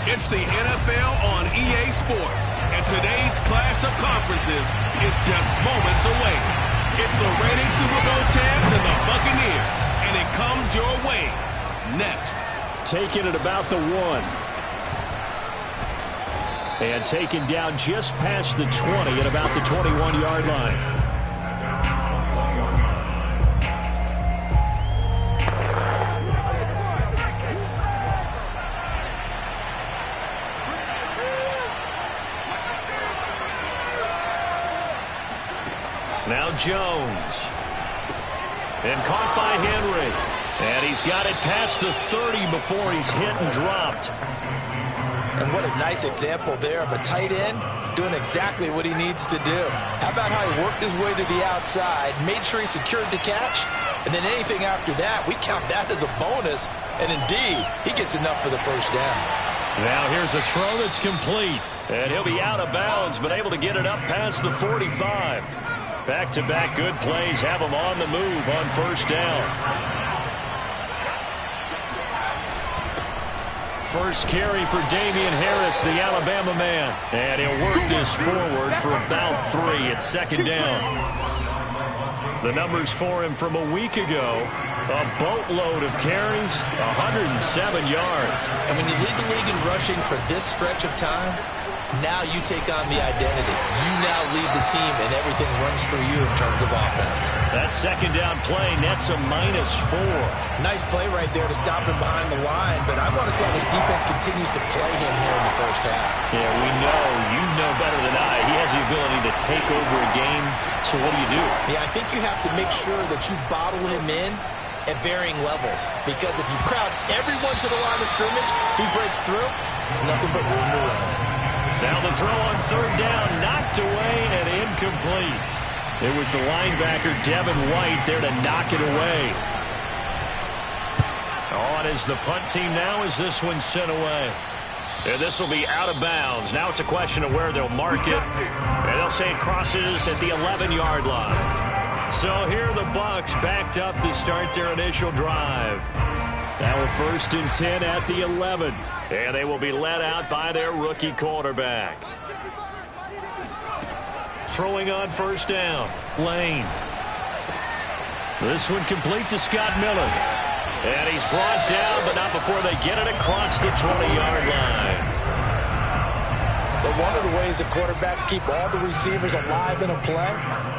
It's the NFL on EA Sports, and today's clash of conferences is just moments away. It's the reigning Super Bowl champs and the Buccaneers, and it comes your way next. Taking it about the 1. And taken down just past the 20 at about the 21-yard line. Now Jones. And caught by Henry. And he's got it past the 30 before he's hit and dropped. And what a nice example there of a tight end doing exactly what he needs to do. How about how he worked his way to the outside, made sure he secured the catch, and then anything after that, we count that as a bonus. And indeed, he gets enough for the first down. Now here's a throw that's complete. And he'll be out of bounds, but able to get it up past the 45. Back-to-back good plays have him on the move on first down. First carry for Damian Harris, the Alabama man. And he'll work this forward for about 3 at second down. The numbers for him from a week ago, a boatload of carries, 107 yards. And when you lead the league in rushing for this stretch of time, now you take on the identity. You now lead the team, and everything runs through you in terms of offense. That second down play nets a -4. Nice play right there to stop him behind the line, but I want to see how this defense continues to play him here in the first half. Yeah, we know, you know better than I, he has the ability to take over a game, so what do? Yeah, I think you have to make sure that you bottle him in at varying levels, because if you crowd everyone to the line of scrimmage, if he breaks through, there's nothing but room to run. Now the throw on third down, knocked away and incomplete. It was the linebacker, Devin White, there to knock it away. On is the punt team now as this one's sent away. And this will be out of bounds. Now it's a question of where they'll mark it. And they'll say it crosses at the 11-yard line. So here are the Bucs backed up to start their initial drive. Now a 1st and 10 at the 11. And they will be led out by their rookie quarterback. Throwing on first down, Lane. This one complete to Scott Miller. And he's brought down, but not before they get it across the 20-yard line. But one of the ways that quarterbacks keep all the receivers alive in a play,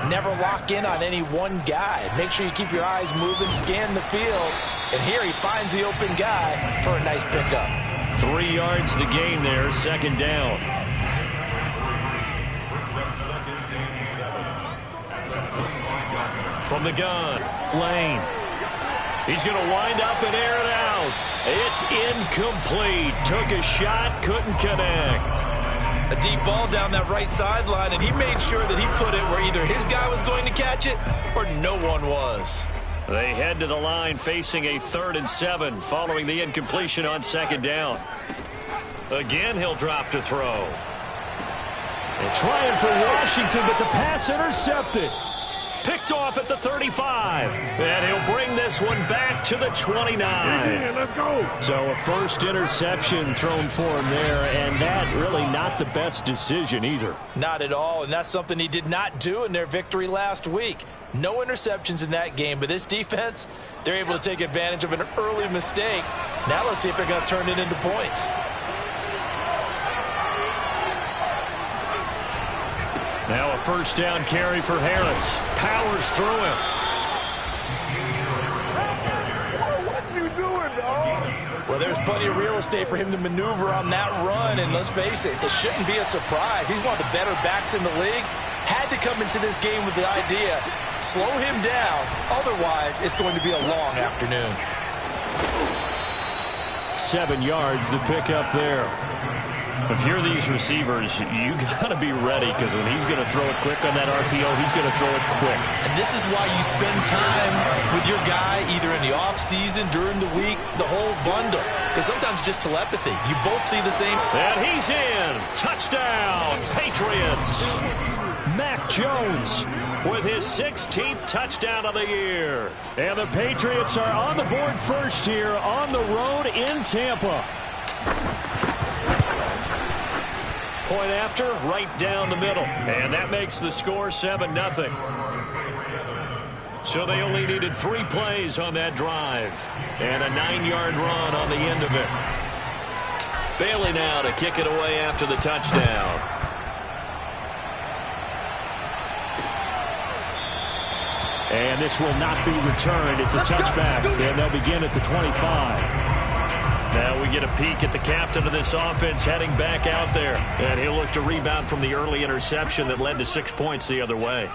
never lock in on any one guy. Make sure you keep your eyes moving, scan the field. And here he finds the open guy for a nice pickup. 3 yards the gain there, second down. From the gun, Lane. He's going to wind up and air it out. It's incomplete. Took a shot, couldn't connect. A deep ball down that right sideline, and he made sure that he put it where either his guy was going to catch it or no one was. They head to the line facing a 3rd and 7 following the incompletion on second down. Again, he'll drop to throw. And trying for Washington, but the pass intercepted. Picked off at the 35. And he'll bring this one back to the 29. Yeah, let's go. So a first interception thrown for him there, and that really not the best decision either. Not at all, and that's something he did not do in their victory last week. No interceptions in that game, but this defense, they're able to take advantage of an early mistake. Now let's see if they're going to turn it into points. Now a first down carry for Harris. Powers through him. What you doing, dog? Well, there's plenty of real estate for him to maneuver on that run, and let's face it, it shouldn't be a surprise. He's one of the better backs in the league. Had to come into this game with the idea, slow him down, otherwise it's going to be a long afternoon. 7 yards, the pickup there. If you're these receivers, you got to be ready, because when he's going to throw it quick on that RPO, he's going to throw it quick. And this is why you spend time with your guy either in the offseason, during the week, the whole bundle. Because sometimes just telepathy. You both see the same. And he's in. Touchdown, Patriots. Mac Jones with his 16th touchdown of the year. And the Patriots are on the board first here on the road in Tampa. Point after, right down the middle. And that makes the score 7-0. So they only needed 3 plays on that drive. And a 9-yard run on the end of it. Bailey now to kick it away after the touchdown. And this will not be returned. It's a touchback. And they'll begin at the 25. Now we get a peek at the captain of this offense heading back out there. And he'll look to rebound from the early interception that led to 6 points the other way.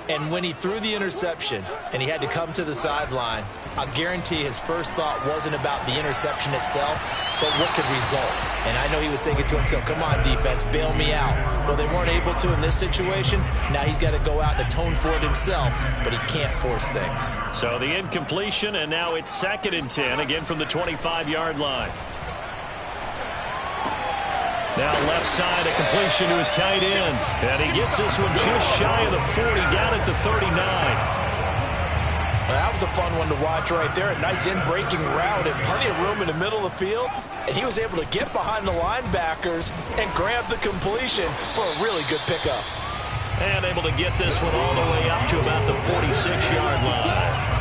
And when he threw the interception and he had to come to the sideline, I'll guarantee his first thought wasn't about the interception itself, but what could result. And I know he was thinking to himself, come on, defense, bail me out. Well, they weren't able to in this situation. Now he's got to go out and atone for it himself, but he can't force things. So the incompletion, and now it's 2nd and 10, again from the 25-yard line. Now left side, a completion to his tight end. And he gets this one just shy of the 40, down at the 39. Well, that was a fun one to watch right there. A nice in-breaking route and plenty of room in the middle of the field. And he was able to get behind the linebackers and grab the completion for a really good pickup. And able to get this one all the way up to about the 46-yard line.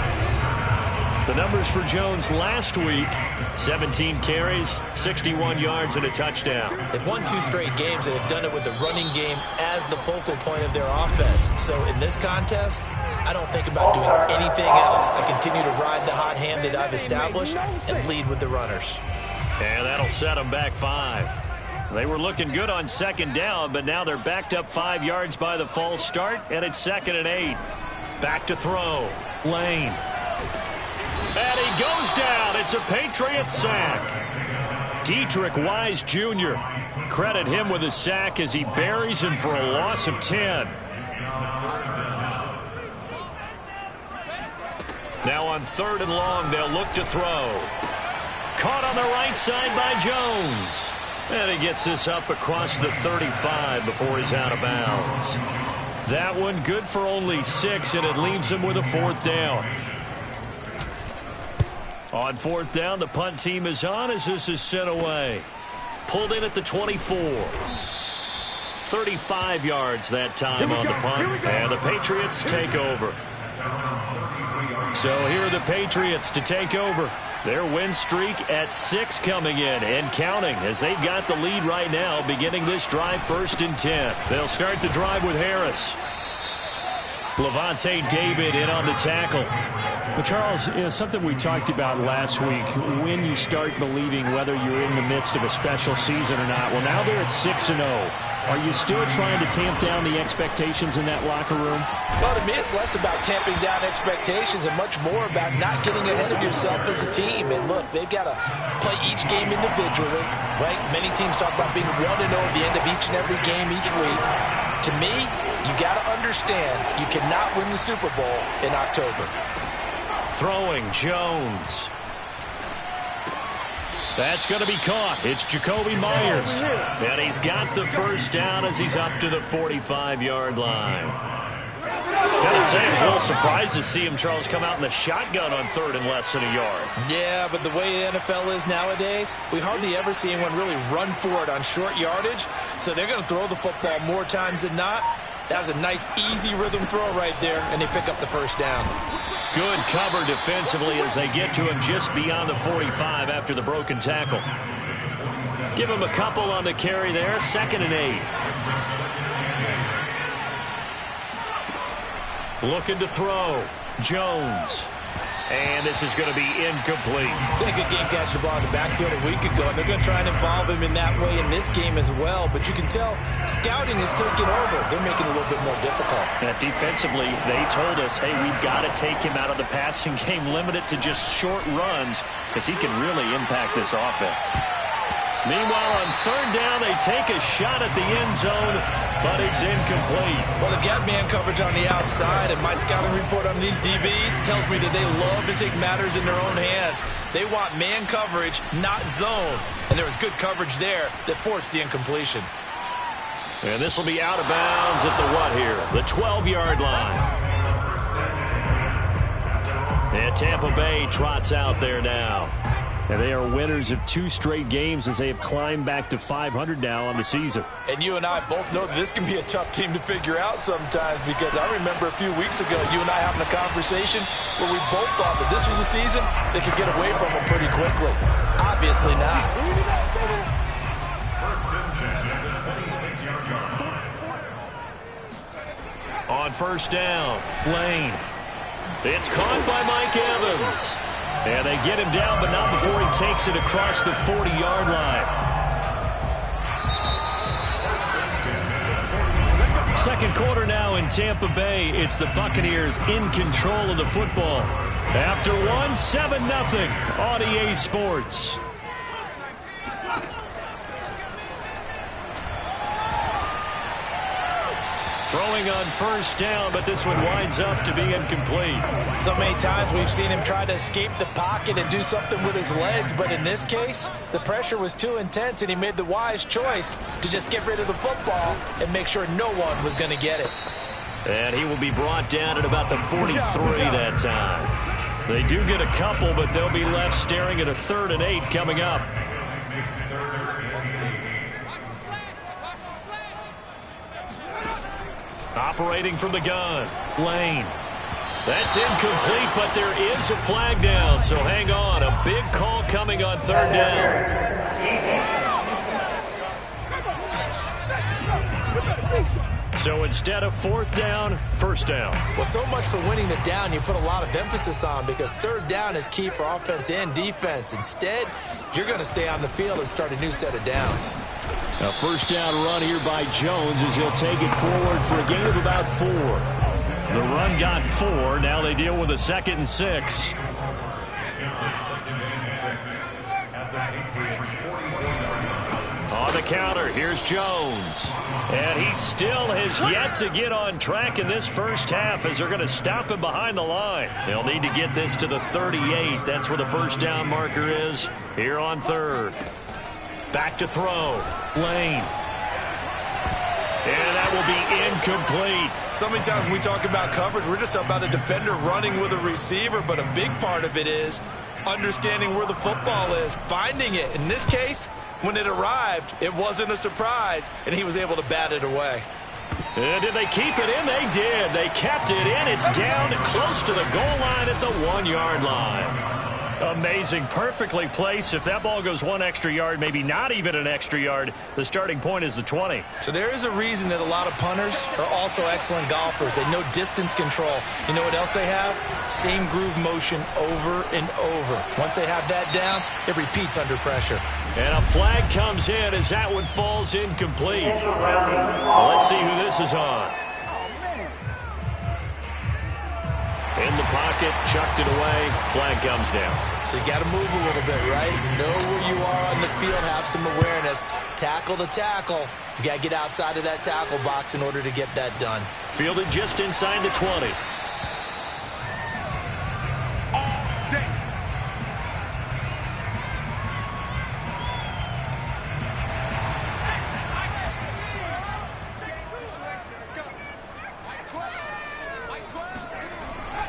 The numbers for Jones last week, 17 carries, 61 yards, and a touchdown. They've won 2 straight games, and they've done it with the running game as the focal point of their offense. So in this contest, I don't think about doing anything else. I continue to ride the hot hand that I've established and lead with the runners. And that'll set them back 5. They were looking good on 2nd down, but now they're backed up 5 yards by the false start, and it's 2nd and 8. Back to throw. Lane. And he goes down. It's a Patriots sack. Dietrich Wise Jr. Credit him with a sack as he buries him for a loss of 10. Now on 3rd and long, they'll look to throw. Caught on the right side by Jones. And he gets this up across the 35 before he's out of bounds. That one good for only 6, and it leaves him with a 4th down. On 4th down, the punt team is on as this is sent away. Pulled in at the 24. 35 yards that time on the punt, and the Patriots take over. So here are the Patriots to take over. Their win streak at 6 coming in and counting as they've got the lead right now, beginning this drive 1st and 10. They'll start the drive with Harris. Levante David in on the tackle. But Charles, something we talked about last week, when you start believing whether you're in the midst of a special season or not. Well, now they're at 6-0. Are you still trying to tamp down the expectations in that locker room? Well, to me, it's less about tamping down expectations and much more about not getting ahead of yourself as a team. And look, they've got to play each game individually, right? Many teams talk about being 1-0 at the end of each and every game each week. To me, you got to understand you cannot win the Super Bowl in October. Throwing Jones. That's going to be caught. It's Jacoby Myers. And he's got the 1st down as he's up to the 45-yard line. Gotta say, I was a little surprised to see him, Charles, come out in the shotgun on 3rd and less than a yard. Yeah, but the way the NFL is nowadays, we hardly ever see anyone really run for it on short yardage. So they're going to throw the football more times than not. That was a nice, easy rhythm throw right there, and they pick up the 1st down. Good cover defensively as they get to him just beyond the 45 after the broken tackle. Give him a couple on the carry there, 2nd and 8. Looking to throw. Jones. And this is going to be incomplete. I think a game catch the ball in the backfield a week ago, and they're going to try and involve him in that way in this game as well. But you can tell scouting is taking over. They're making it a little bit more difficult. And defensively, they told us, hey, we've got to take him out of the passing game, limit it to just short runs, because he can really impact this offense. Meanwhile, on 3rd down, they take a shot at the end zone, but it's incomplete. Well, they've got man coverage on the outside, and my scouting report on these DBs tells me that they love to take matters in their own hands. They want man coverage, not zone. And there was good coverage there that forced the incompletion. And this will be out of bounds at the what here? The 12-yard line. And Tampa Bay trots out there now. And they are winners of 2 straight games as they have climbed back to 500 now on the season. And you and I both know that this can be a tough team to figure out sometimes, because I remember a few weeks ago you and I having a conversation where we both thought that this was a season they could get away from them pretty quickly. Obviously not. On first down, Lane. It's caught by Mike Evans. And they get him down, but not before he takes it across the 40-yard line. Second quarter now in Tampa Bay. It's the Buccaneers in control of the football. After 7-0 on EA Sports. Throwing on first down, but this one winds up to be incomplete. So many times we've seen him try to escape the pocket and do something with his legs, but in this case, the pressure was too intense and he made the wise choice to just get rid of the football and make sure no one was going to get it. And he will be brought down at about the 43 that time. They do get a couple, but they'll be left staring at a 3rd and 8 coming up. Operating from the gun, Lane. That's incomplete, but there is a flag down, so hang on. A big call coming on 3rd down. So instead of 4th down, 1st down. Well, so much for winning the down you put a lot of emphasis on, because 3rd down is key for offense and defense. Instead, you're going to stay on the field and start a new set of downs. A first down run here by Jones as he'll take it forward for a gain of about 4. The run got 4. Now they deal with a 2nd and 6. On the counter, here's Jones. And he still has yet to get on track in this first half as they're going to stop him behind the line. They'll need to get this to the 38. That's where the first down marker is here on 3rd. Back to throw. Lane. And that will be incomplete. So many times when we talk about coverage, we're just about a defender running with a receiver, but a big part of it is understanding where the football is, finding it. In this case, when it arrived, it wasn't a surprise, and he was able to bat it away. And did they keep it in? They did. They kept it in. It's down close to the goal line at the 1-yard line. Amazing. Perfectly placed. If that ball goes 1 extra yard, maybe not even an extra yard, the starting point is the 20. So there is a reason that a lot of punters are also excellent golfers. They know distance control. You know what else they have? Same groove motion over and over. Once they have that down, it repeats under pressure. And a flag comes in as that one falls incomplete. Well, let's see who this is on. In the pocket, chucked it away, flag comes down. So you got to move a little bit, right? Know where you are on the field, have some awareness. Tackle to tackle. You got to get outside of that tackle box in order to get that done. Fielded just inside the 20.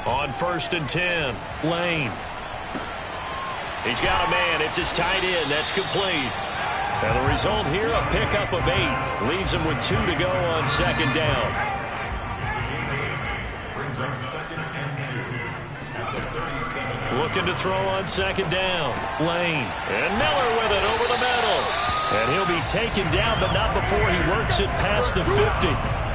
On 1st and 10, Lane. He's got a man. It's his tight end. That's complete. And the result here, a pickup of 8. Leaves him with 2 to go on 2nd down. Looking to throw on 2nd down. Lane. And Miller with it over the middle. And he'll be taken down, but not before he works it past the 50.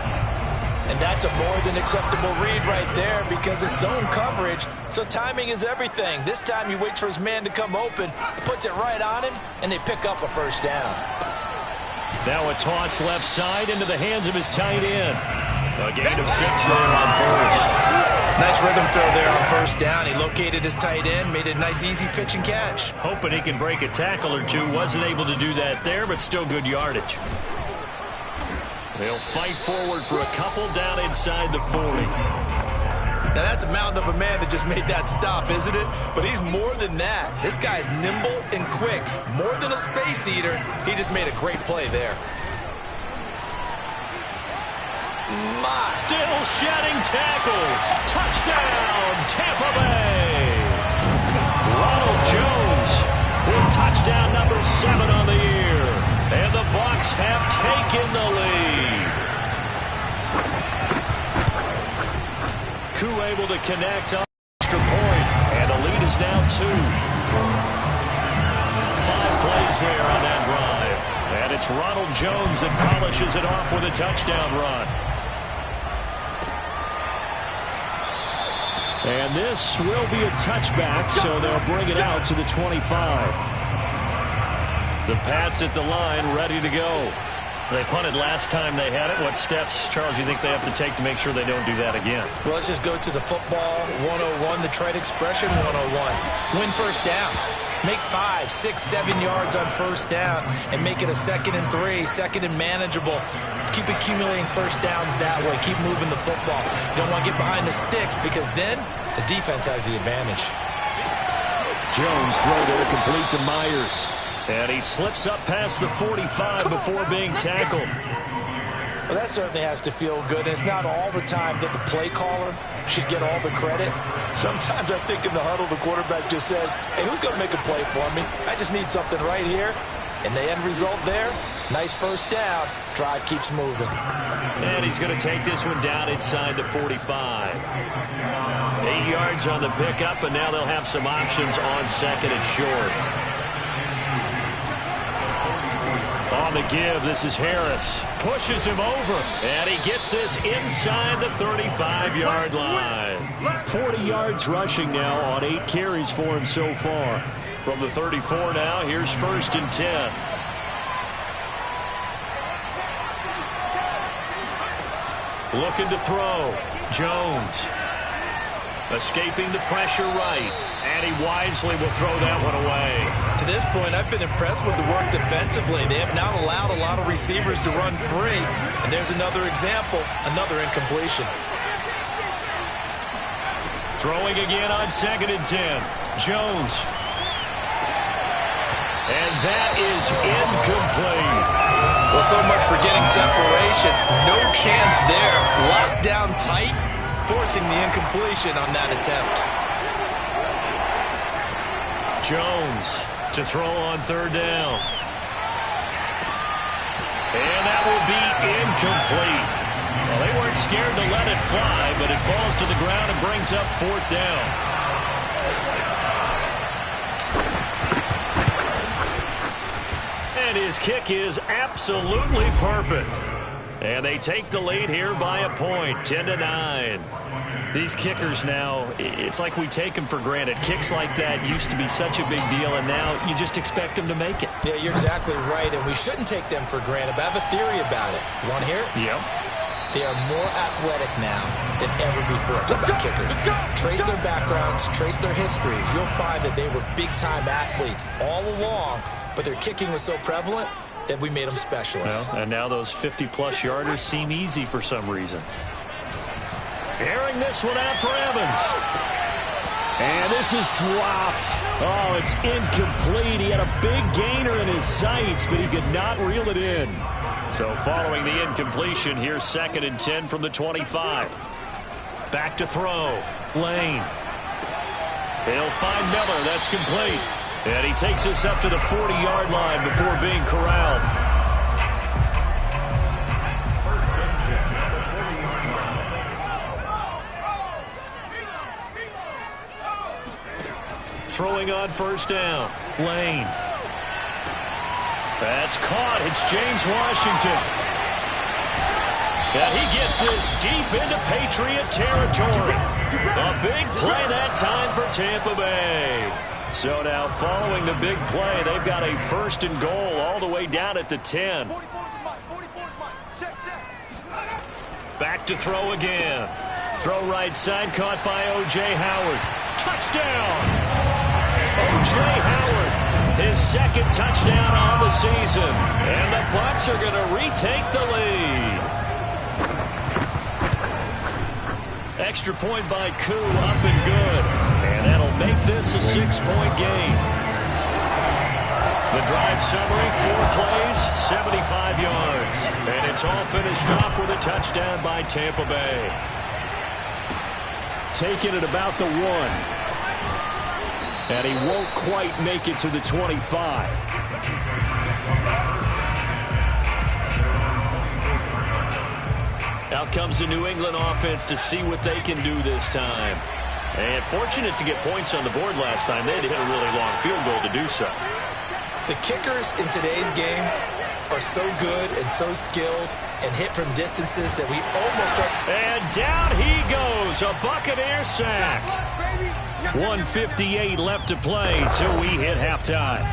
And that's a more than acceptable read right there because it's zone coverage, so timing is everything. This time he waits for his man to come open, puts it right on him, and they pick up a first down. Now a toss left side into the hands of his tight end. A gain of 6 there on 1st. Nice rhythm throw there on 1st down. He located his tight end, made a nice easy pitch and catch. Hoping he can break a tackle or two. Wasn't able to do that there, but still good yardage. They'll fight forward for a couple down inside the 40. Now that's a mountain of a man that just made that stop, isn't it? But he's more than that. This guy's nimble and quick. More than a space eater, he just made a great play there. Still shedding tackles. Touchdown, Tampa Bay. Ronald Jones with touchdown number 7 on the year. And the Bucs have taken the lead. Koo able to connect on extra point, and the lead is now 2. 5 plays there on that drive. And it's Ronald Jones that polishes it off with a touchdown run. And this will be a touchback, so they'll bring it out to the 25. The Pats at the line, ready to go. They punted last time they had it. What steps, Charles, you think they have to take to make sure they don't do that again? Well, let's just go to the football 101, the trade expression 101. Win first down. Make 5, 6, 7 yards on first down and make it a 2nd and 3, 2nd and manageable. Keep accumulating first downs that way. Keep moving the football. You don't want to get behind the sticks because then the defense has the advantage. Jones throw there complete to Myers. And he slips up past the 45 before being tackled. Well, that certainly has to feel good. And it's not all the time that the play caller should get all the credit. Sometimes I think in the huddle, the quarterback just says, hey, who's going to make a play for me? I just need something right here. And the end result there, nice first down. Drive keeps moving. And he's going to take this one down inside the 45. 8 yards on the pickup, and now they'll have some options on 2nd and short. On the give, this is Harris. Pushes him over, and he gets this inside the 35-yard line. 40 yards rushing now on 8 carries for him so far. From the 34 now, here's 1st and 10. Looking to throw. Jones. Escaping the pressure right. And he wisely will throw that one away. To this point, I've been impressed with the work defensively. They have not allowed a lot of receivers to run free. And there's another example, another incompletion. Throwing again on 2nd and 10. Jones. And that is incomplete. Well, so much for getting separation. No chance there. Locked down tight, forcing the incompletion on that attempt. Jones to throw on 3rd down. And that will be incomplete. Well, they weren't scared to let it fly, but it falls to the ground and brings up 4th down. And his kick is absolutely perfect. And they take the lead here by a point, 10-9. These kickers now, it's like we take them for granted. Kicks like that used to be such a big deal, and now you just expect them to make it. Yeah, you're exactly right, and we shouldn't take them for granted. But I have a theory about it. You want to hear it? Yep. They are more athletic now than ever before. Talk about kickers. Trace their backgrounds, trace their histories. You'll find that they were big-time athletes all along, but their kicking was so prevalent that we made them specialists. Well, and now those 50-plus yarders seem easy for some reason. Airing this one out for Evans. And this is dropped. Oh, it's incomplete. He had a big gainer in his sights, but he could not reel it in. So following the incompletion, here's 2nd and 10 from the 25. Back to throw. Lane. They'll find Miller. That's complete. And he takes us up to the 40-yard line before being corralled. Throwing on 1st down. Lane. That's caught. It's James Washington. And he gets this deep into Patriot territory. A big play that time for Tampa Bay. So now following the big play, they've got a 1st and goal all the way down at the 10. Back to throw again. Throw right side, caught by O.J. Howard. Touchdown! O.J. Howard, his 2nd touchdown on the season. And the Bucs are going to retake the lead. Extra point by Koo, up and good. And that'll make this a 6-point game. The drive summary, 4 plays, 75 yards. And it's all finished off with a touchdown by Tampa Bay. Taking it about the 1. And he won't quite make it to the 25. Out comes the New England offense to see what they can do this time. And fortunate to get points on the board last time. They had to hit a really long field goal to do so. The kickers in today's game are so good and so skilled and hit from distances that we almost are. And down he goes. A Buccaneer sack. 1:58 left to play till we hit halftime.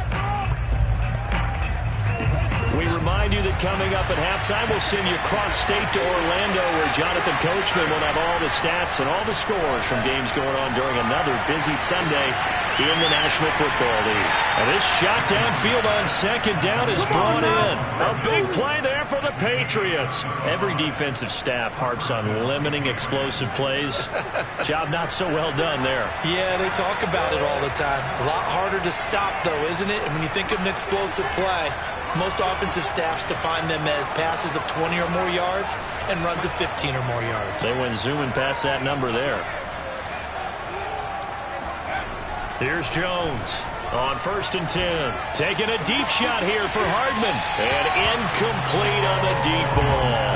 We remind you that coming up at halftime, we'll send you cross-state to Orlando, where Jonathan Coachman will have all the stats and all the scores from games going on during another busy Sunday in the National Football League. And this shot downfield on second down is brought in. A big play there for the Patriots. Every defensive staff harps on limiting explosive plays. Job not so well done there. Yeah, they talk about it all the time. A lot harder to stop, though, isn't it? And when you think of an explosive play, most offensive staffs define them as passes of 20 or more yards and runs of 15 or more yards. They went zooming past that number there. Here's Jones on 1st and 10. Taking a deep shot here for Hardman. And incomplete on the deep ball.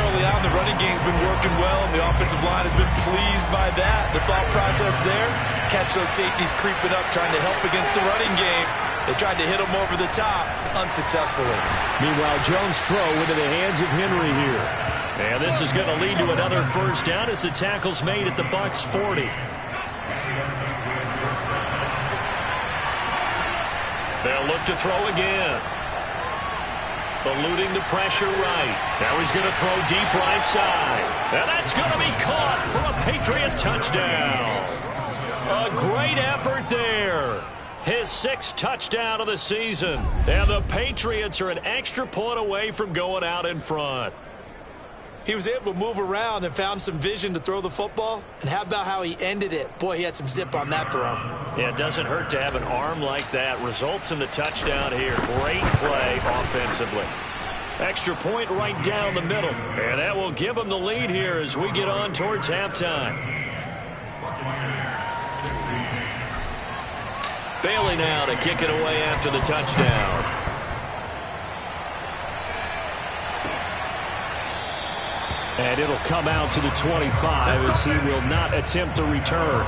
Early on, the running game's been working well, and the offensive line has been pleased by that. The thought process there, catch those safeties creeping up, trying to help against the running game. They tried to hit him over the top, unsuccessfully. Meanwhile, Jones' throw into the hands of Henry here. And this is going to lead to another first down as the tackle's made at the Bucs 40. They'll look to throw again. Eluding the pressure right. Now he's going to throw deep right side. And that's going to be caught for a Patriot touchdown. A great effort there. His 6th touchdown of the season. And the Patriots are an extra point away from going out in front. He was able to move around and found some vision to throw the football. And how about how he ended it? Boy, he had some zip on that throw. Yeah, it doesn't hurt to have an arm like that. Results in the touchdown here. Great play offensively. Extra point right down the middle. And that will give him the lead here as we get on towards halftime. Bailey now to kick it away after the touchdown. And it'll come out to the 25 as he will not attempt a return.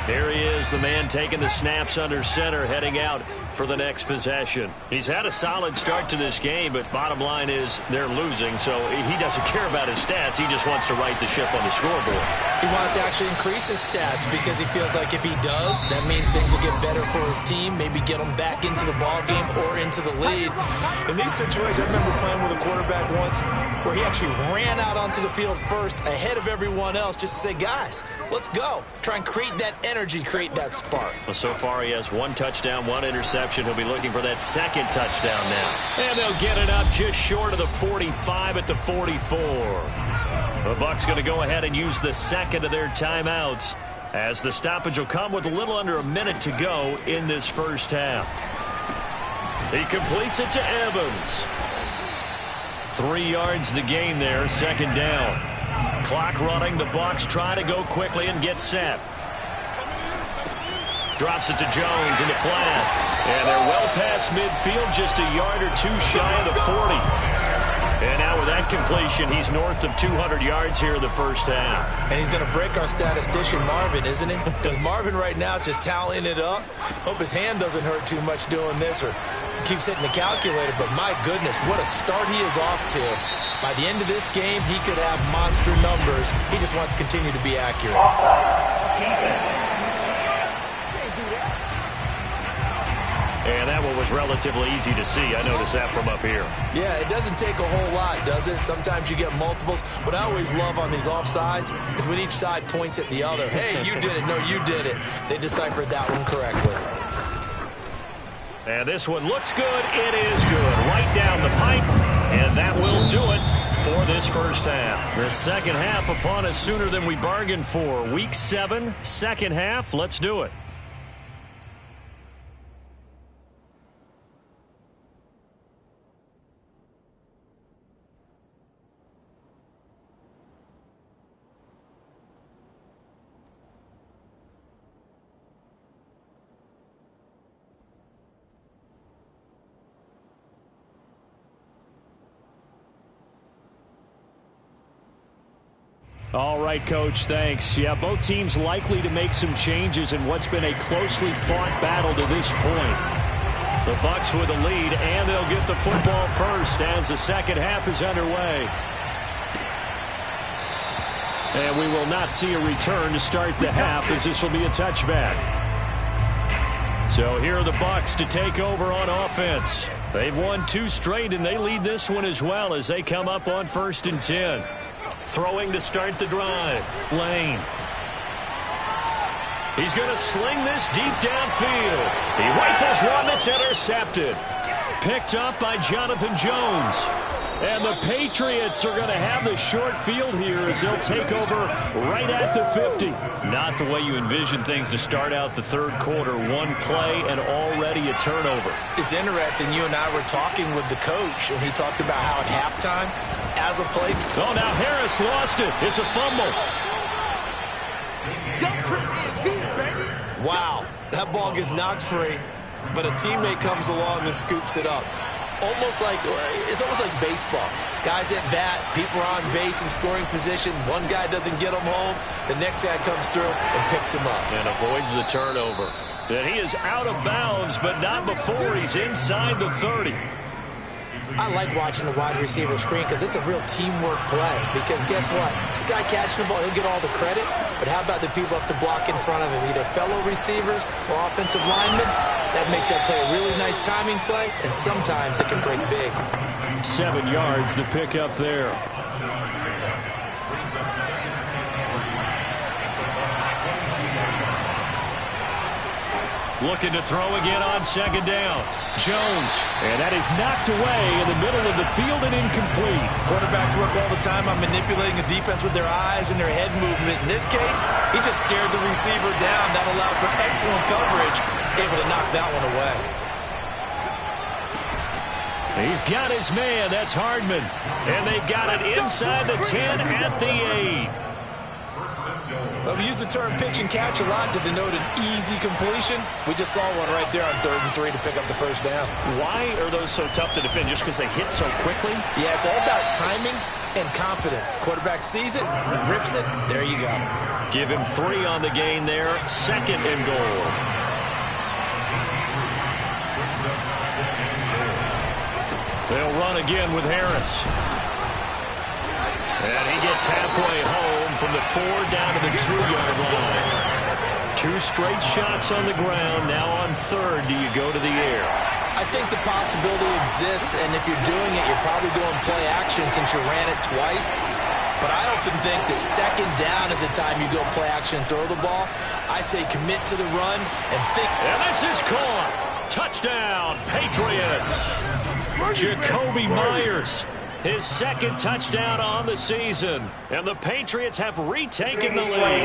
Here he is, the man taking the snaps under center, heading out for the next possession. He's had a solid start to this game, but bottom line is they're losing, so he doesn't care about his stats. He just wants to right the ship on the scoreboard. He wants to actually increase his stats because he feels like if he does, that means things will get better for his team, maybe get him back into the ball game or into the lead. In these situations, I remember playing with a quarterback once where he actually ran out onto the field first ahead of everyone else just to say, guys, let's go. Try and create that energy, create that spark. Well, so far he has 1 touchdown, 1 interception. He'll be looking for that 2nd touchdown now. And they'll get it up just short of the 45 at the 44. The Bucs going to go ahead and use the 2nd of their timeouts as the stoppage will come with a little under a minute to go in this first half. He completes it to Evans. 3 yards the gain there, 2nd down. Clock running. The Bucs try to go quickly and get set. Drops it to Jones in the flat. And they're well past midfield, just a yard or 2 shy of the 40. And now with that completion, he's north of 200 yards here in the first half. And he's going to break our statistician, Marvin, isn't he? Because Marvin right now is just tallying it up. Hope his hand doesn't hurt too much doing this or keeps hitting the calculator. But my goodness, what a start he is off to. By the end of this game, he could have monster numbers. He just wants to continue to be accurate. And that one was relatively easy to see. I noticed that from up here. Yeah, it doesn't take a whole lot, does it? Sometimes you get multiples. What I always love on these offsides is when each side points at the other. Hey, you did it. No, you did it. They deciphered that one correctly. And this one looks good. It is good. Right down the pipe. And that will do it for this first half. The second half upon us sooner than we bargained for. Week 7, second half. Let's do it. All right, Coach, thanks. Yeah, both teams likely to make some changes in what's been a closely fought battle to this point. The Bucs with a lead, and they'll get the football first as the second half is underway. And we will not see a return to start the half, as this will be a touchback. So here are the Bucs to take over on offense. They've won 2 straight, and they lead this one as well as they come up on 1st and 10. Throwing to start the drive. Lane. He's going to sling this deep downfield. He rifles one that's intercepted. Picked up by Jonathan Jones. And the Patriots are going to have the short field here as they'll take over right at the 50. Not the way you envision things to start out the third quarter. One play and already a turnover. It's interesting. You and I were talking with the coach, and he talked about how at halftime, as a play. Oh, now Harris lost it. It's a fumble. Wow, that ball gets knocked free, but a teammate comes along and scoops it up. It's almost like baseball. Guys at bat, people are on base in scoring position. One guy doesn't get them home. The next guy comes through and picks him up. And avoids the turnover. And he is out of bounds, but not before he's inside the 30. I like watching the wide receiver screen because it's a real teamwork play. Because guess what? The guy catching the ball, he'll get all the credit. But how about the people up to block in front of him, either fellow receivers or offensive linemen? That makes that play a really nice timing play, and sometimes it can break big. 7 yards, the pickup there. Looking to throw again on 2nd down. Jones. And that is knocked away in the middle of the field and incomplete. Quarterbacks work all the time on manipulating a defense with their eyes and their head movement. In this case, he just stared the receiver down. That allowed for excellent coverage. Able to knock that one away. He's got his man. That's Hardman. And they've got it inside the 10 at the 8. Well, we use the term pitch and catch a lot to denote an easy completion. We just saw one right there on 3rd and 3 to pick up the 1st down. Why are those so tough to defend? Just because they hit so quickly? Yeah, it's all about timing and confidence. Quarterback sees it, rips it, there you go. Give him 3 on the gain there. 2nd and goal. They'll run again with Harris. And he gets halfway home from the 4 down to the 2-yard line. 2 straight shots on the ground. Now on 3rd, do you go to the air? I think the possibility exists, and if you're doing it, you're probably going play action since you ran it twice. But I often think that 2nd down is the time you go play action and throw the ball. I say commit to the run and think. And this is caught. Touchdown, Patriots. Jacoby Myers. His 2nd touchdown on the season. And the Patriots have retaken the lead.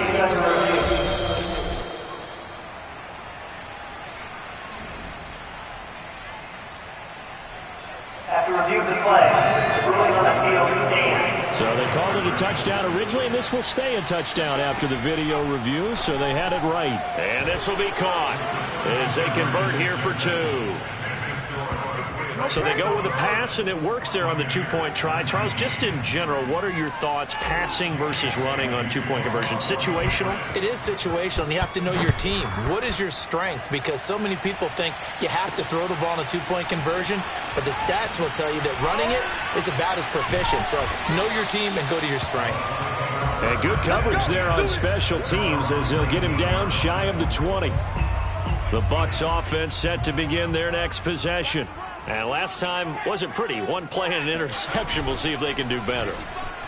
After review of the play, the ruling on the field stands. So they called it a touchdown originally, and this will stay a touchdown after the video review, so they had it right. And this will be caught as they convert here for 2. So they go with a pass, and it works there on the 2-point try. Charles, just in general, what are your thoughts passing versus running on 2-point conversion? Situational? It is situational, and you have to know your team. What is your strength? Because so many people think you have to throw the ball in a 2-point conversion, but the stats will tell you that running it is about as proficient. So know your team and go to your strength. And good coverage there on special teams as they'll get him down shy of the 20. The Bucs offense set to begin their next possession. And last time wasn't pretty. 1 play and an interception. We'll see if they can do better.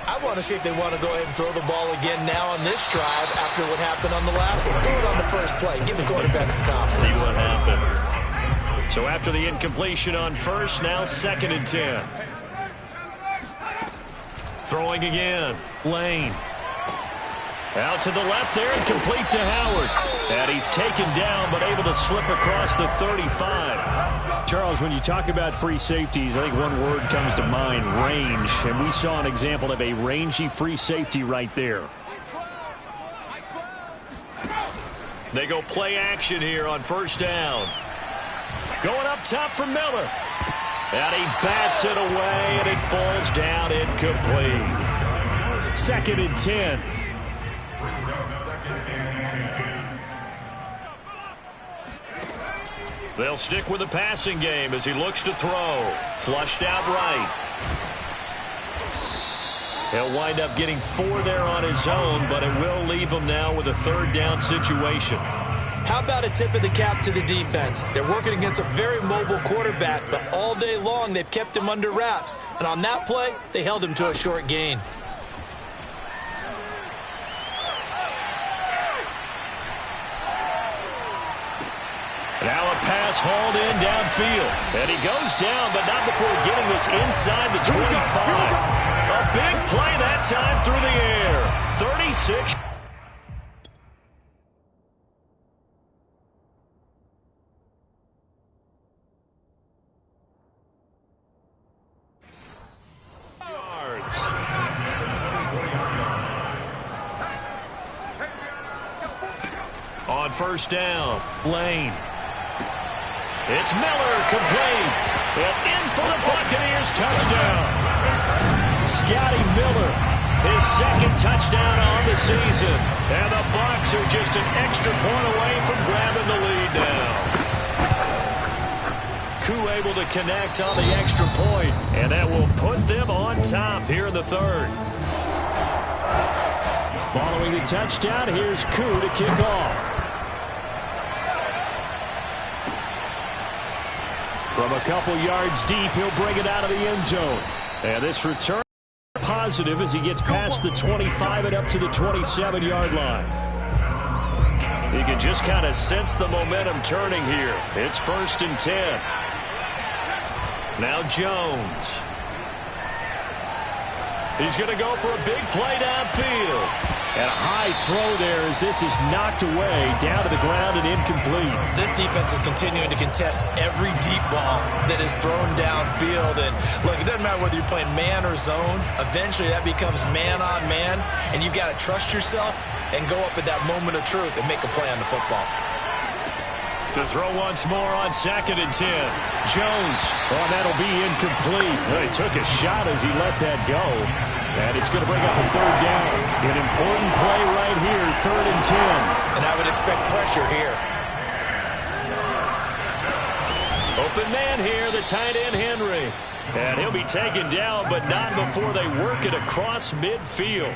I want to see if they want to go ahead and throw the ball again now on this drive after what happened on the last one. Throw it on the first play. Give the quarterback some confidence. See what happens. So after the incompletion on 1st, now 2nd and 10. Throwing again. Lane. Out to the left there and complete to Howard. And he's taken down but able to slip across the 35. Charles, when you talk about free safeties, I think one word comes to mind, range. And we saw an example of a rangy free safety right there. They go play action here on 1st down. Going up top for Miller. And he bats it away, and it falls down incomplete. 2nd and 10. They'll stick with the passing game as he looks to throw. Flushed out right. He'll wind up getting 4 there on his own, but it will leave him now with a 3rd down situation. How about a tip of the cap to the defense? They're working against a very mobile quarterback, but all day long they've kept him under wraps. And on that play, they held him to a short gain. Now a pass hauled in downfield. And he goes down, but not before getting this inside the 25. A big play that time through the air. 36. Yards. On 1st down, Lane. It's Miller, complete. And in for the Buccaneers, touchdown. Scotty Miller, his 2nd touchdown on the season. And the Bucs are just an extra point away from grabbing the lead now. Koo able to connect on the extra point, and that will put them on top here in the 3rd. Following the touchdown, here's Koo to kick off. From a couple yards deep, he'll bring it out of the end zone. And this return positive as he gets past the 25 and up to the 27-yard line. You can just kind of sense the momentum turning here. It's 1st and 10. Now Jones. He's going to go for a big play downfield. And a high throw there as this is knocked away down to the ground and incomplete. This defense is continuing to contest every deep ball that is thrown downfield. And look, it doesn't matter whether you're playing man or zone. Eventually that becomes man on man. And you've got to trust yourself and go up at that moment of truth and make a play on the football. To throw once more on 2nd and 10. Jones. Oh, that'll be incomplete. Well, he took a shot as he let that go. And it's going to bring up a 3rd down. An important play right here, 3rd and 10. And I would expect pressure here. Open man here, the tight end Henry. And he'll be taken down, but not before they work it across midfield.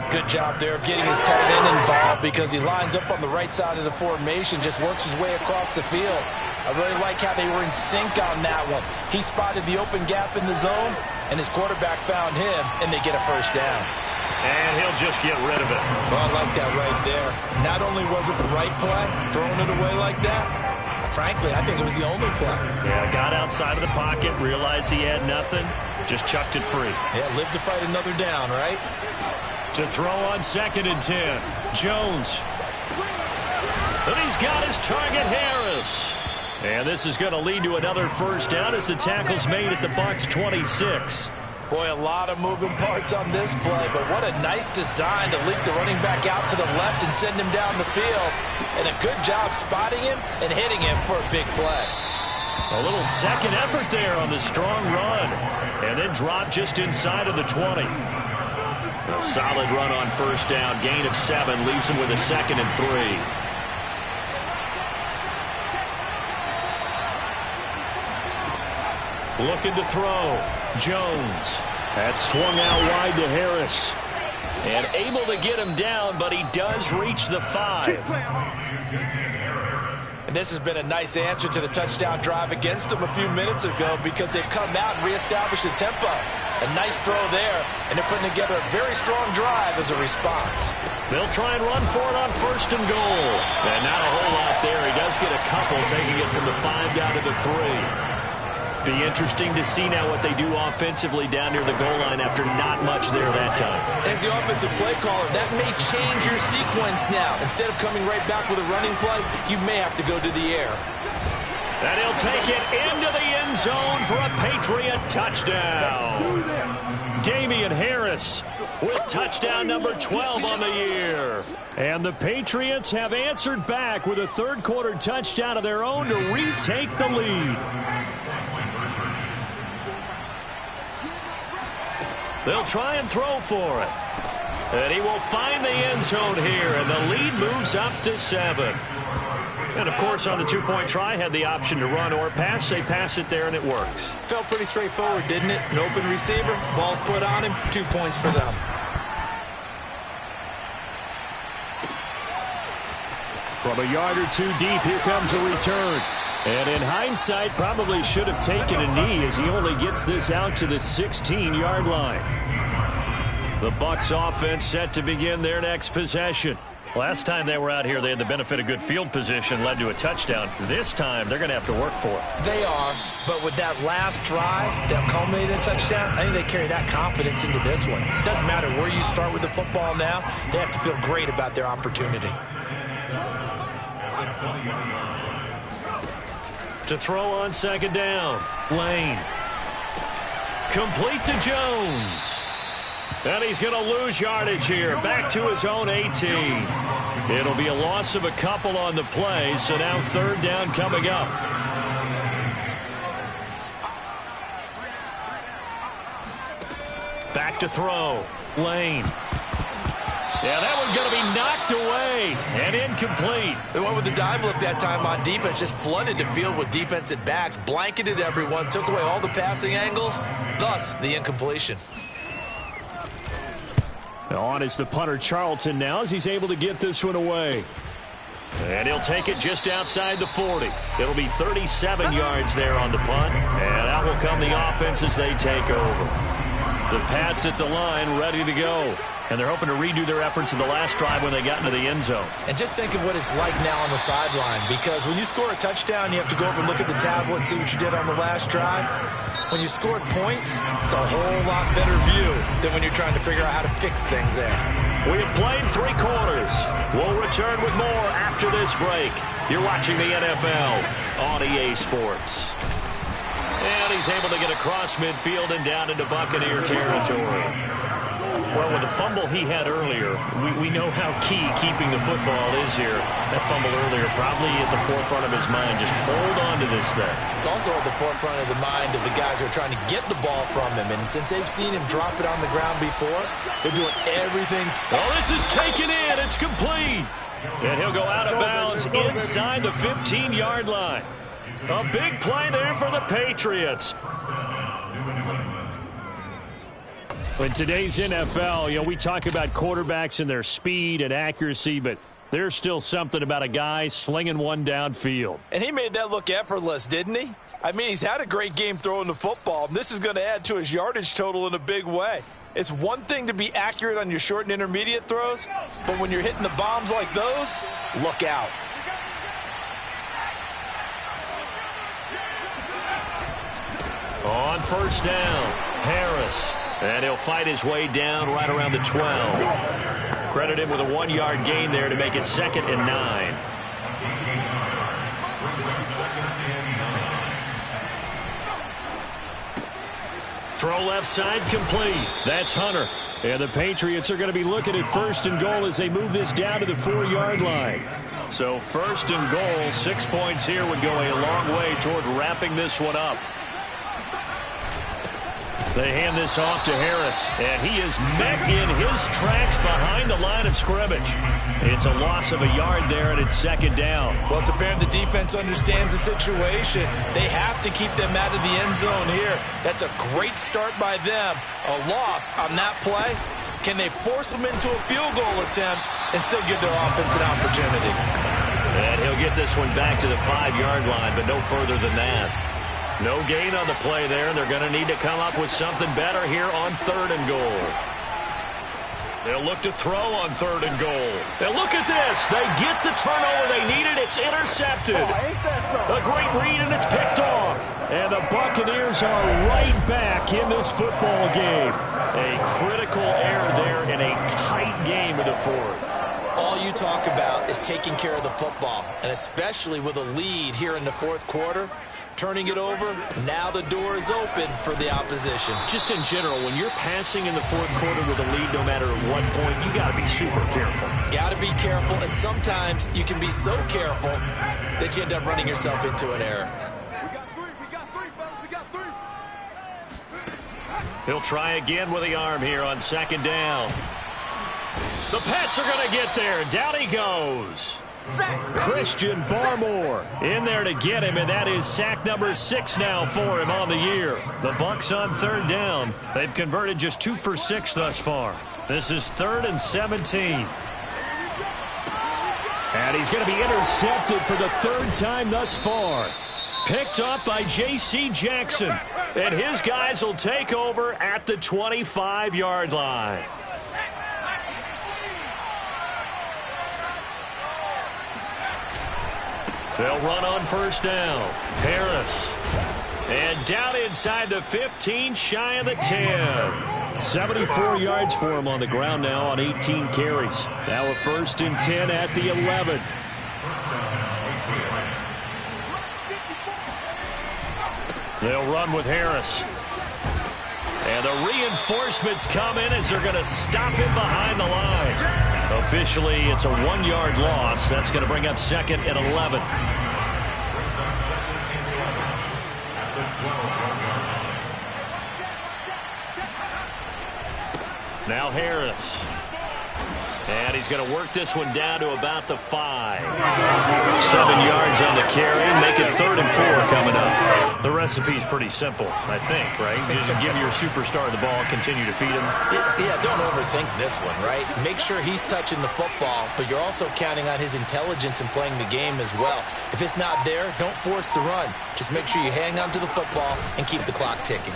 Good job there of getting his tight end involved because he lines up on the right side of the formation, just works his way across the field. I really like how they were in sync on that one. He spotted the open gap in the zone, and his quarterback found him, and they get a 1st down. And he'll just get rid of it. Well, I like that right there. Not only was it the right play, throwing it away like that, frankly, I think it was the only play. Yeah, got outside of the pocket, realized he had nothing, just chucked it free. Yeah, live to fight another down, right? To throw on 2nd and 10. Jones. And he's got his target, Harris. And this is going to lead to another 1st down as the tackle's made at the Bucs 26. Boy, a lot of moving parts on this play, but what a nice design to leak the running back out to the left and send him down the field. And a good job spotting him and hitting him for a big play. A little second effort there on the strong run. And then drop just inside of the 20. A solid run on 1st down. Gain of 7 leaves him with a 2nd and 3. Looking to throw. Jones. That swung out wide to Harris. And able to get him down, but he does reach the 5. And this has been a nice answer to the touchdown drive against them a few minutes ago because they've come out and reestablished the tempo. A nice throw there, and they're putting together a very strong drive as a response. They'll try and run for it on 1st and goal. And not a whole lot there. He does get a couple, taking it from the 5 down to the 3. Be interesting to see now what they do offensively down near the goal line after not much there that time. As the offensive play caller, that may change your sequence now. Instead of coming right back with a running play, you may have to go to the air. And he'll take it into the end zone for a Patriot touchdown. Damian Harris with touchdown number 12 on the year. And the Patriots have answered back with a 3rd quarter touchdown of their own to retake the lead. They'll try and throw for it. And he will find the end zone here, and the lead moves up to 7. And, of course, on the two-point try, had the option to run or pass. They pass it there, and it works. Felt pretty straightforward, didn't it? An open receiver, ball's put on him, 2 points for them. From a yard or two deep, here comes a return. And in hindsight, probably should have taken a knee as he only gets this out to the 16-yard line. The Bucs offense set to begin their next possession. Last time they were out here, they had the benefit of good field position, led to a touchdown. This time, they're going to have to work for it. They are, but with that last drive that culminated in a touchdown, I think they carry that confidence into this one. It doesn't matter where you start with the football now. They have to feel great about their opportunity. To throw on second down, Lane. Complete to Jones. And he's going to lose yardage here. Back to his own 18. It'll be a loss of a couple on the play, so now third down coming up. Back to throw, Lane. Yeah, that one's going to be knocked away and incomplete. They went with the dive look that time on defense, just flooded the field with defensive backs, blanketed everyone, took away all the passing angles, thus the incompletion. On is the punter Charlton now as he's able to get this one away. And he'll take it just outside the 40. It'll be 37 yards there on the punt. And out will come the offense as they take over. The Pats at the line ready to go. And they're hoping to redo their efforts in the last drive when they got into the end zone. And just think of what it's like now on the sideline, because when you score a touchdown, you have to go over and look at the tablet and see what you did on the last drive. When you scored points, it's a whole lot better view than when you're trying to figure out how to fix things there. We have played 3 quarters. We'll return with more after this break. You're watching the NFL on EA Sports. And he's able to get across midfield and down into Buccaneer territory. Well, with the fumble he had earlier, we know how key keeping the football is here. That fumble earlier probably at the forefront of his mind. Just hold on to this thing. It's also at the forefront of the mind of the guys who are trying to get the ball from him. And since they've seen him drop it on the ground before, they're doing everything. Oh, this is taken in. It's complete. And he'll go out of bounds inside the 15-yard line. A big play there for the Patriots. In today's NFL, we talk about quarterbacks and their speed and accuracy, but there's still something about a guy slinging one downfield. And he made that look effortless, didn't he? I mean, he's had a great game throwing the football, and this is going to add to his yardage total in a big way. It's one thing to be accurate on your short and intermediate throws, but when you're hitting the bombs like those, look out. On first down, Harris. And he'll fight his way down right around the 12. Credit him with a 1-yard gain there to make it 2nd and 9. Throw left side complete. That's Hunter. And the Patriots are going to be looking at 1st and goal as they move this down to the 4-yard line. So 1st and goal, 6 points here would go a long way toward wrapping this one up. They hand this off to Harris, and he is met in his tracks behind the line of scrimmage. It's a loss of a yard there, and it's 2nd down. Well, it's apparent the defense understands the situation. They have to keep them out of the end zone here. That's a great start by them. A loss on that play. Can they force them into a field goal attempt and still give their offense an opportunity? And he'll get this one back to the 5-yard line, but no further than that. No gain on the play there. They're going to need to come up with something better here on 3rd and goal. They'll look to throw on 3rd and goal. And look at this. They get the turnover they needed. It's intercepted. A great read, and it's picked off. And the Buccaneers are right back in this football game. A critical error there in a tight game in the 4th. All you talk about is taking care of the football, and especially with a lead here in the 4th quarter. Turning it over, now the door is open for the opposition. Just in general, when you're passing in the 4th quarter with a lead, no matter at what point, you got to be super careful. Got to be careful, and sometimes you can be so careful that you end up running yourself into an error. We got 3, fellas. We got 3. He'll try again with the arm here on second down. The Pats are going to get there. Down he goes. Christian Barmore in there to get him, and that is sack number 6 now for him on the year. The Bucs on third down. They've converted just 2 for 6 thus far. This is 3rd and 17. And he's going to be intercepted for the 3rd time thus far. Picked up by J.C. Jackson. And his guys will take over at the 25-yard line. They'll run on first down. Harris. And down inside the 15, shy of the 10. 74 yards for him on the ground now on 18 carries. Now a 1st and 10 at the 11. They'll run with Harris. And the reinforcements come in as they're going to stop him behind the line. Officially, it's a 1-yard loss. That's going to bring up 2nd and 11. Now Harris. And he's going to work this one down to about the 5. 7 yards on the carry. Make it 3rd and 4 coming up. The recipe's pretty simple, I think, right? You just give your superstar the ball, continue to feed him. Yeah, don't overthink this one, right? Make sure he's touching the football, but you're also counting on his intelligence in playing the game as well. If it's not there, don't force the run. Just make sure you hang on to the football and keep the clock ticking.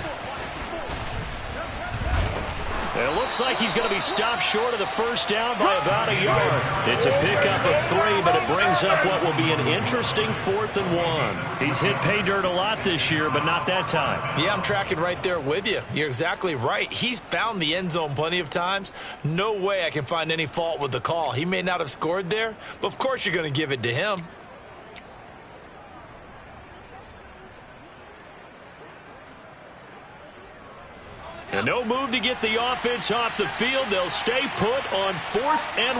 It looks like he's going to be stopped short of the 1st down by about a yard. It's a pickup of 3, but it brings up what will be an interesting 4th and 1. He's hit pay dirt a lot this year, but not that time. Yeah, I'm tracking right there with you. You're exactly right. He's found the end zone plenty of times. No way I can find any fault with the call. He may not have scored there, but of course you're going to give it to him. And no move to get the offense off the field. They'll stay put on 4th and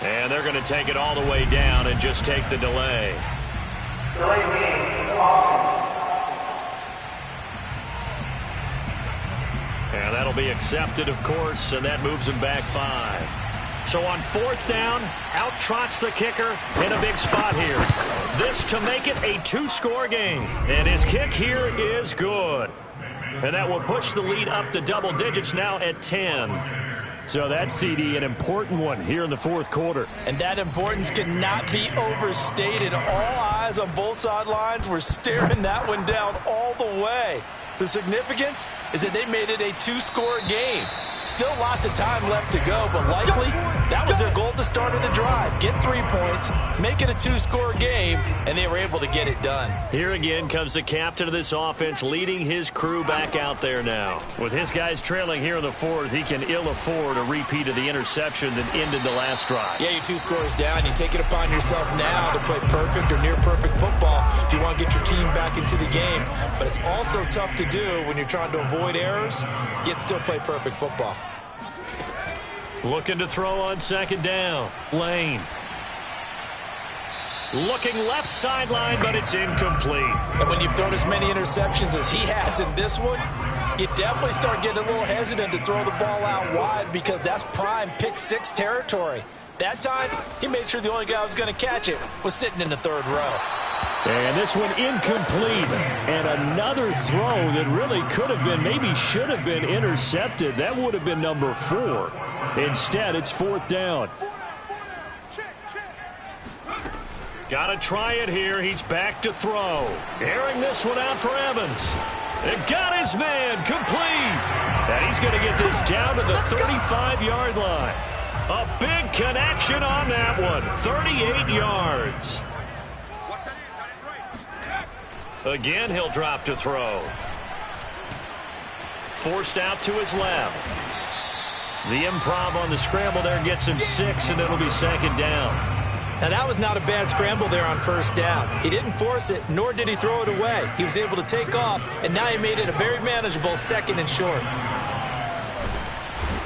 1. And they're going to take it all the way down and just take the delay. Delay game. And that'll be accepted, of course, and that moves him back 5. So on 4th down, out trots the kicker in a big spot here. This to make it a 2-score game. And his kick here is good. And that will push the lead up to double digits now at 10. So that, CD, an important one here in the 4th quarter. And that importance cannot be overstated. All eyes on both sidelines were staring that one down all the way. The significance is that they made it a 2-score game. Still lots of time left to go, but likely that was their goal at the start of the drive. Get 3 points, make it a 2-score game, and they were able to get it done. Here again comes the captain of this offense leading his crew back out there now. With his guys trailing here in the 4th, he can ill afford a repeat of the interception that ended the last drive. Yeah, you're 2 scores down. You take it upon yourself now to play perfect or near-perfect football if you want to get your team back into the game. But it's also tough to do when you're trying to avoid errors, yet still play perfect football. Looking to throw on 2nd down. Lane. Looking left sideline, but it's incomplete. And when you've thrown as many interceptions as he has in this one, you definitely start getting a little hesitant to throw the ball out wide because that's prime pick-6 territory. That time, he made sure the only guy who was going to catch it was sitting in the 3rd row. And this one incomplete. And another throw that really could have been, maybe should have been intercepted. That would have been number 4. Instead, it's 4th down. Got to try it here. He's back to throw. Airing this one out for Evans. It got his man complete. And he's going to get this down to the 35-yard line. A big connection on that one. 38 yards. Again, he'll drop to throw. Forced out to his left. The improv on the scramble there gets him 6, and it'll be 2nd down. Now, that was not a bad scramble there on 1st down. He didn't force it, nor did he throw it away. He was able to take off, and now he made it a very manageable 2nd and short.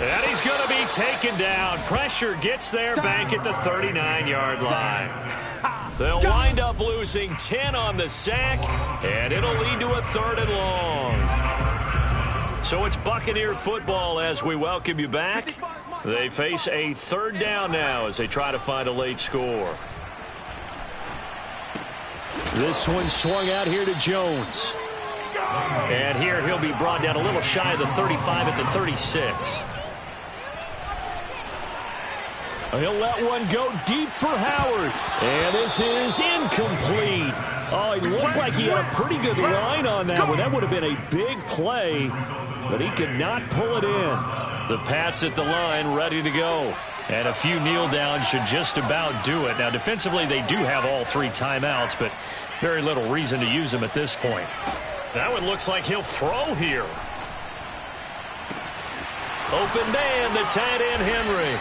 And he's going to be taken down. Pressure gets there back at the 39-yard line. They'll wind up losing 10 on the sack, and it'll lead to a 3rd and long. So it's Buccaneer football as we welcome you back. They face a 3rd down now as they try to find a late score. This one swung out here to Jones. And here he'll be brought down a little shy of the 35 at the 36. He'll let one go deep for Howard. And this is incomplete. Oh, it looked like he had a pretty good line on that one. That would have been a big play, but he could not pull it in. The Pats at the line ready to go. And a few kneel downs should just about do it. Now, defensively, they do have all 3 timeouts, but very little reason to use them at this point. That one looks like he'll throw here. Open man, the tight end, Henry.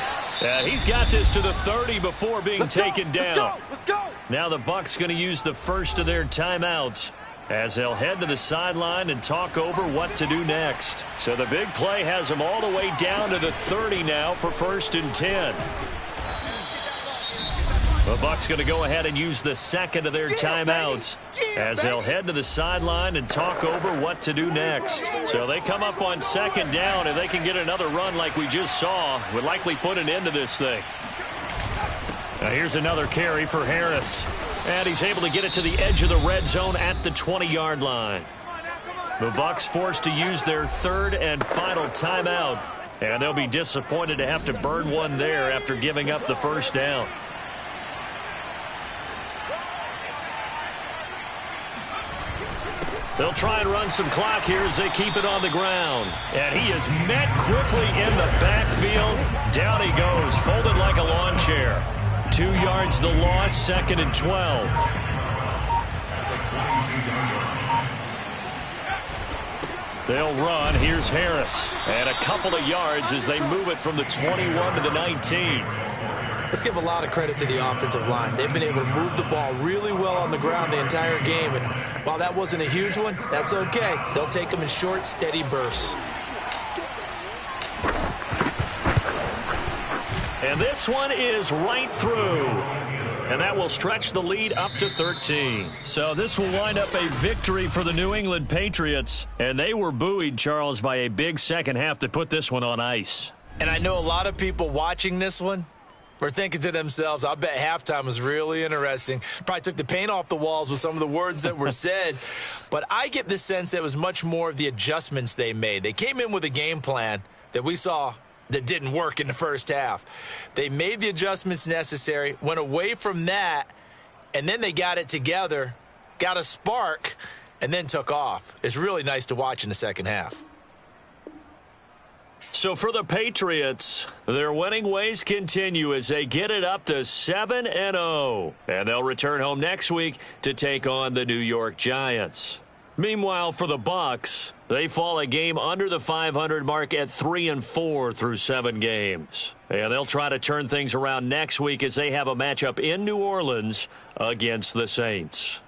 He's got this to the 30 before being taken down. Let's go. Now the Bucs going to use the first of their timeouts as they'll head to the sideline and talk over what to do next. So the big play has them all the way down to the 30 now for 1st and 10. The Bucs going to go ahead and use the second of their timeouts as they'll head to the sideline and talk over what to do next. So they come up on 2nd down. If they can get another run like we just saw, would likely put an end to this thing. Now here's another carry for Harris. And he's able to get it to the edge of the red zone at the 20-yard line. The Bucs forced to use their 3rd and final timeout. And they'll be disappointed to have to burn one there after giving up the 1st down. They'll try and run some clock here as they keep it on the ground. And he is met quickly in the backfield. Down he goes, folded like a lawn chair. 2 yards the loss, 2nd and 12. They'll run. Here's Harris. And a couple of yards as they move it from the 21 to the 19. Let's give a lot of credit to the offensive line. They've been able to move the ball really well on the ground the entire game. And while that wasn't a huge one, that's okay. They'll take them in short, steady bursts. And this one is right through. And that will stretch the lead up to 13. So this will wind up a victory for the New England Patriots. And they were buoyed, Charles, by a big second half to put this one on ice. And I know a lot of people watching this one were thinking to themselves, I bet halftime was really interesting. Probably took the paint off the walls with some of the words that were said. But I get the sense that it was much more of the adjustments they made. They came in with a game plan that we saw that didn't work in the first half. They made the adjustments necessary, went away from that, and then they got it together, got a spark, and then took off. It's really nice to watch in the second half. So for the Patriots, their winning ways continue as they get it up to 7-0. And they'll return home next week to take on the New York Giants. Meanwhile, for the Bucs, they fall a game under the 500 mark at 3-4 through 7 games. And they'll try to turn things around next week as they have a matchup in New Orleans against the Saints.